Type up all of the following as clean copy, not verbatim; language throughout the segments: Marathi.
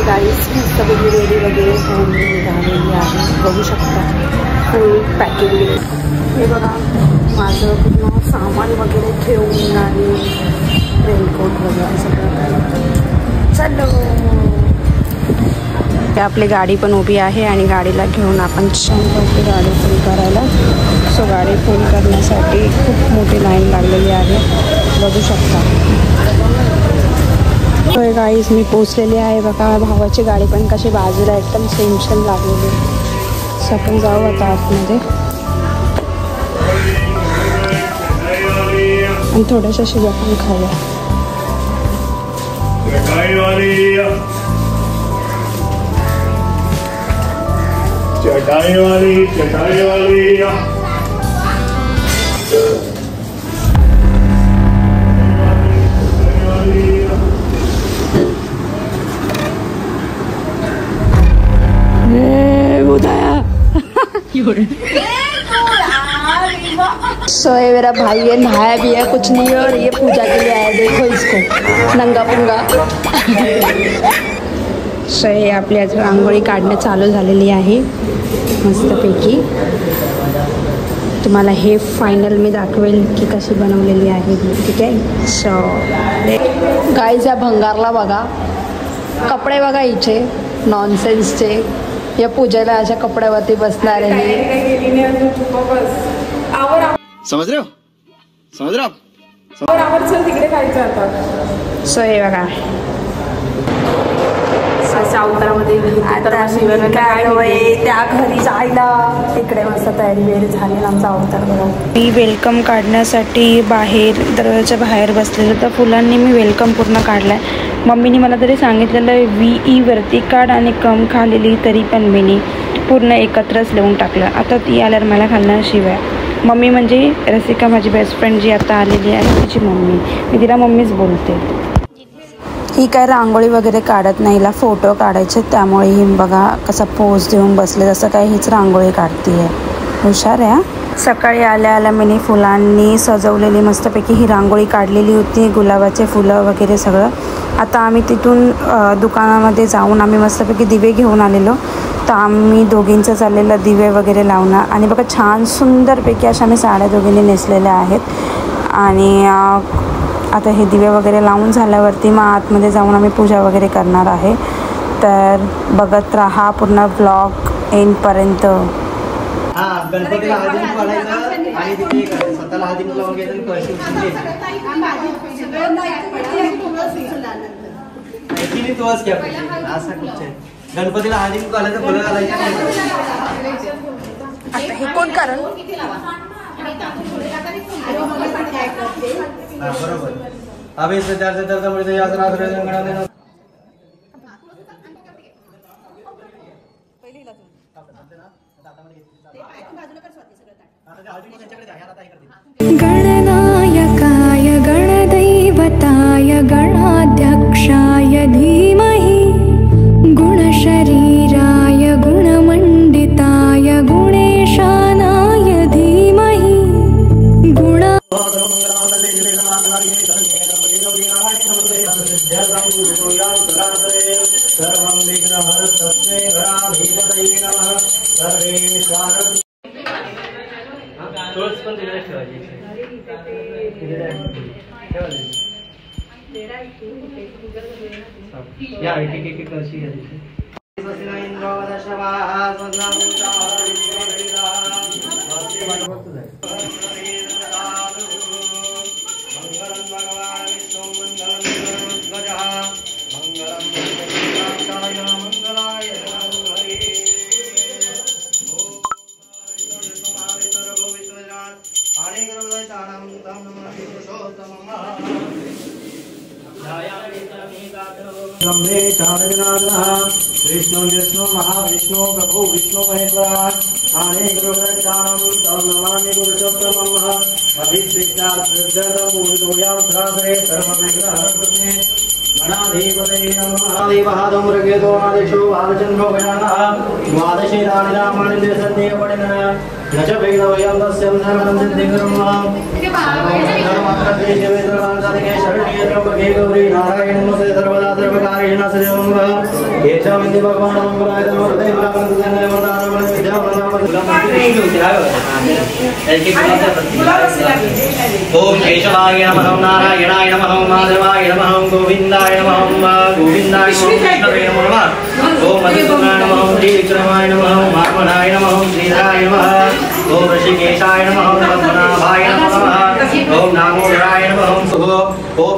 गाईस सगळी रेडी वगैरे होऊन झालेली आहे, बघू शकता फुल पॅकिंग. हे बघा माझं पूर्ण सामान वगैरे ठेवून आणि रेनकोट वगैरे सगळं काही. चलो आपली गाडी पण उभी आहे आणि गाडीला घेऊन आपण होती गाडी फुल करायला. सो गाडी फुल करण्यासाठी खूप मोठी लाईन लागलेली आहे, बघू शकता. होय गाईज मी पोचलेली आहे बघा. भावाची गाडी पण कशी बाजूला एकदम टेन्शन लागलेली. सो आपण जाऊ आता आतमध्ये आणि थोड्याशा शिजा पण खाऊया. चटाई वाली सो ये मेरा भाई है, नहाया भी है कुछ नहीं है और ये पूजा के लिए आया. देखो इसको नंगा पुंगा. सो हे आपली आज रांगोळी काढणं चालू झालेली आहे मस्तपैकी. तुम्हाला हे फायनल मी दाखवेल की कशी बनवलेली आहे, ठीक आहे. सो गाईज या भंगारला बघा, कपडे बघा हिचे नॉनसेन्सचे. या पूजेला अशा कपड्यावरती बसणार आहे. समझ रहे हो तिकडे खायचं आता. सो हे बघा अवतारामध्ये त्या घरी जायला इकडे मस्त तयारी वेळ झाली आमचा अवतार बघा. मी वेलकम काढण्यासाठी बाहेर दरवाजाच्या बाहेर बसलेलं, तर फुलांनी मी वेलकम पूर्ण काढलाय. मम्मीने मला तरी सांगितलेलं VE वरती काढ आणि कम खालेली तरी पण मीनी पूर्ण एकत्रच लिहून टाकलं. आता ती आल्यावर मला घालणार शिवाय. मम्मी म्हणजे रसिका माझी बेस्ट फ्रेंड जी आता आलेली आहे तिची मम्मी. मी तिला मम्मीच बोलते. ही काय रांगोळी वगैरे काढत नाही, हिला फोटो काढायचे, त्यामुळे ही बघा कसा पोज देऊन बसले, जसं काय हीच रांगोळी काढती आहे. हुशार आहे. सकाळी आल्या आल्या मिनी फुलांनी सजवलेली मस्तपैकी ही रांगोळी काढलेली होती, गुलाबाचे फुलं वगैरे सगळं. आता आम्ही तिथून दुकानामध्ये जाऊन आम्ही मस्तपैकी दिवे घेऊन आलेलो, तर आम्ही दोघींचं चाललेलं दिवे वगैरे लावणं. आणि बघा छान सुंदरपैकी अशा आम्ही साड्या दोघींनी नेसलेल्या आहेत. आणि आता हे दिवे वगैरे लावून झाल्यावरती मग आतमध्ये जाऊन आम्ही पूजा वगैरे करणार आहे. तर बघत राहा पूर्ण व्लॉग एंडपर्यंत. गणपतीला हळदी घालायचं आणि तिथे स्वतःला हळदी लावून गणपतीला हळदी घालायचं, फुलं घालायचं. हे कोण कारण बरोबर अभि त्यामुळे गणनायकाय गणदैवताय गणाध्यक्षाय धीमहि गुणशरीराय गुणमण्डिताय गुणेशानाय धीमहि विष्णु विष्णु महाविष्णु प्रभु विष्णु महेश्वरा आने गुरुदानम तम नमामि गुरुचोत्तमः अभिषेकात् सिद्धं मूर्धोयां धराधरे सर्वविघ्नहरणे अनाधिपते नमः आदिवादो मृगेतो आदिशो आदचन्द्रो गजानः द्वादशे दानि नामानि देशन्ते पठिनः न च वेदवयं तस्य धर्मं सिद्धिकर्मः धर्मात्रदेशे वेदवान्तादिके शरण्ये त्र्यम्बके गौरी नारायण नमस्ते सर्वदा सर्वकारेण सदेवं केशवन्ति भगवान् मंगलाय नमस्ते ब्रह्मणं वन्दानं ओम केशवाय नमः नारायणाय नमः माधवाय नमः गोविन्दाय नमः गोविन्दाय नमः ओम मधुसूदनाय नमः श्रीविक्रमाय नमः वामनाय नमः श्रीधराय नमः ओम ऋषिकेशाय नमः पद्मनाभाय नमः ओम नामोदराय नमः ओम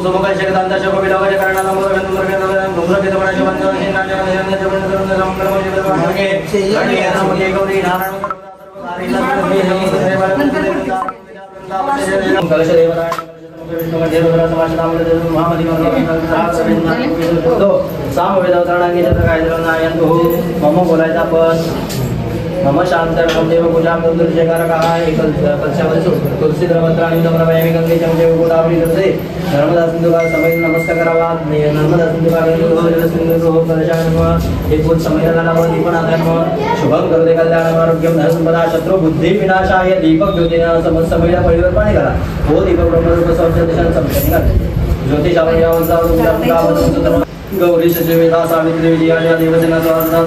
मम शांतरकं देव पूजां दुर्जयकारकः एकल्पस्यावसु तुलसी द्रवत्राणि नमरवयमि गंगे चमदेव गोदावरी दसे नर्मदा सिंधुकाल समय नमस्कारवा नर्मदा सिंधुकाल सिंधु प्रदर्शनम एक बहुत समय लगाना दीपनाथम शुभं करोति कल्याणम आरोग्यं धन संपदा शत्रु बुद्धि विनाशाय दीपक ज्योतिना समस्त समय परिवर्तन करा वो दीपक ब्रह्मरूप संचलन संपन्न ज्योतिषावयावसाव गौरी सचिवेदा सावित्री विजया देवसेना स्वाहा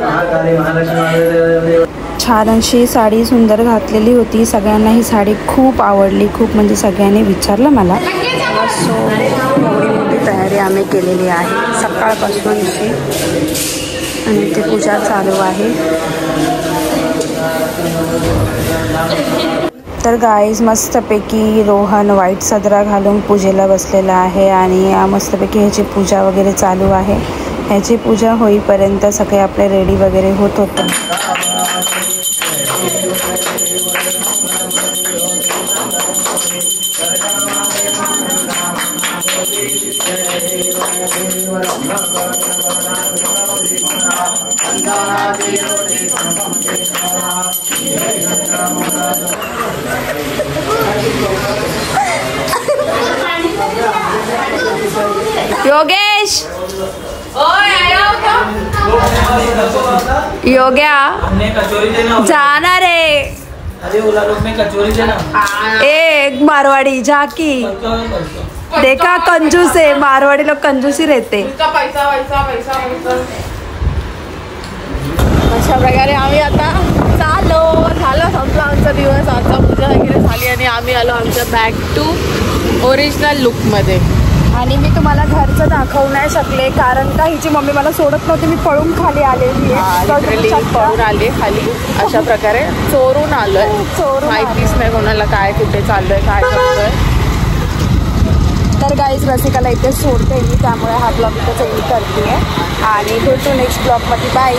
महाकाली महालक्ष्मी छान अशी साडी सुंदर घातलेली होती. सगळ्यांना ही साडी खूप आवडली. खूप म्हणजे सगळ्यांनी विचारलं मला. सो एवढी मोठी तयारी आम्ही केलेली आहे सकाळपासूनची आणि ते पूजा चालू आहे. तर गाईज मस्तपैकी रोहन व्हाईट सदरा घालून पूजेला बसलेला आहे आणि मस्तपैकी ह्याची पूजा वगैरे चालू आहे. ह्याची पूजा होईपर्यंत सगळे आपले रेडी वगैरे होत होतं. योगेश योग्या जाना रे एक मारवाड़ी झाकी देखा कंजूस है. मारवाड़ी लोग कंजूसी रहते. अशा प्रकारे आम्ही आता झालं संपला आमचा दिवस. आता पूजा वगैरे झाली आणि आम्ही आलो आमच्या बॅक टू ओरिजिनल लुकमध्ये. आणि मी तुम्हाला घरचं दाखवू नाही शकले कारण का हिची मम्मी मला सोडत नव्हती. मी पळून खाली आलेली आहे. पळून आले खाली अशा प्रकारे चोरून आलोय. माहितीच नाही कोणाला काय कुठे चाललोय काय करतोय. तर गाईज रसिकाला इथे सोडते मी त्यामुळे हा ब्लॉग इथं एंड करते आणि भेटू नेक्स्ट ब्लॉगमध्ये. बाय.